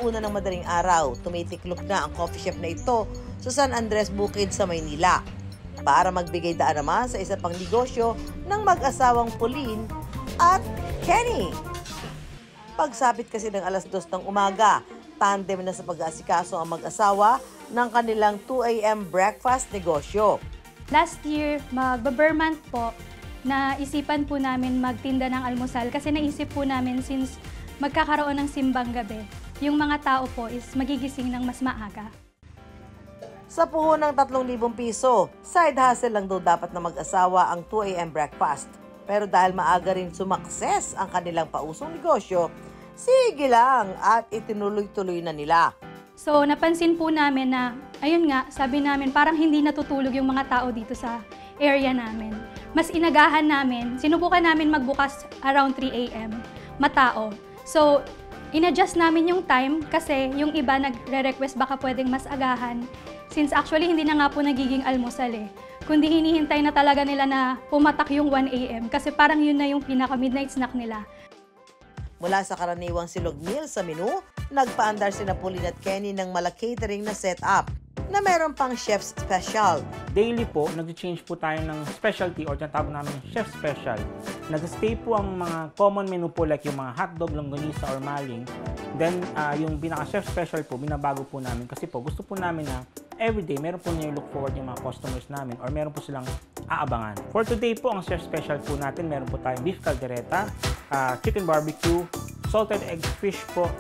alauna ng madaling araw, tumitiklop na ang coffee shop na ito sa San Andres Bukid sa Maynila para magbigay daan naman sa isa pang negosyo ng mag-asawang Pauline at Kenny. Pagsapit kasi ng alas 2 ng umaga, tandem na sa pag-aasikaso ang mag-asawa ng kanilang 2 a.m. breakfast negosyo. Last year, mag-Burr month po, naisipan po namin magtinda ng almusal kasi naisip po namin since magkakaroon ng simbang gabi, yung mga tao po is magigising ng mas maaga. Sa puho ng 3,000 piso, side hustle lang daw dapat na mag-asawa ang 2 a.m. breakfast. Pero dahil maaga rin sumakses ang kanilang pausong negosyo, sige lang at itinuloy-tuloy na nila. So napansin po namin na, ayun nga, sabi namin parang hindi natutulog yung mga tao dito sa area namin. Mas inagahan namin, sinubukan namin magbukas around 3 a.m. matao. So in-adjust namin yung time kasi yung iba nagre-request baka pwedeng mas agahan. Since actually hindi na nga po nagiging almusal kundi hinihintay na talaga nila na pumatak yung 1 a.m. kasi parang yun na yung pinaka-midnight snack nila. Mula sa karaniwang silog meal sa menu, nagpaandar sina Pauline at Kenny ng mala-catering na setup na meron pang chef's special. Daily po, nag-change po tayo ng specialty or tinatawag namin chef special. Nag-stay po ang mga common menu po like yung mga hotdog, longganisa or maling. Then, yung pinaka-chef special po, binabago po namin kasi po gusto po namin na everyday meron po niyo look forward yung mga customers namin or meron po silang aabangan. For today po, ang chef special po natin, meron po tayong beef caldereta, chicken barbecue, salted egg fish po.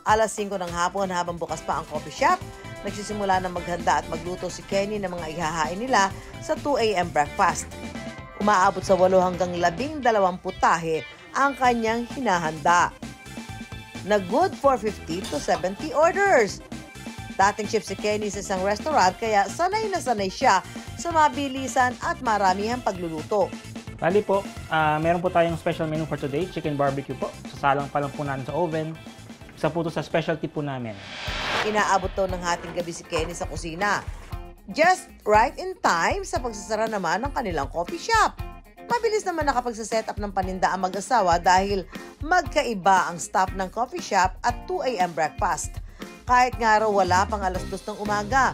Alas 5 ng hapon habang bukas pa ang coffee shop, nagsisimula na maghanda at magluto si Kenny ng mga ihahain nila sa 2 a.m. breakfast. Umaabot sa 8 hanggang 12 putahe ang kanyang hinahanda. Na good for 50 to 70 orders. Dating chef si Kenny sa isang restaurant kaya sanay na sanay siya sa mabilisan at maramihang pagluluto. Bali po, meron po tayong special menu for today, chicken barbecue po. Sasalang pa lang po natin sa oven. Isa po ito sa specialty po namin. Inaabot to ng hating gabi si Kenny sa kusina. Just right in time sa pagsasara naman ng kanilang coffee shop. Mabilis naman nakapagsaset up ng paninda ang mag-asawa dahil magkaiba ang staff ng coffee shop at 2 a.m. breakfast. Kahit nga raw wala pang alas 2 ng umaga,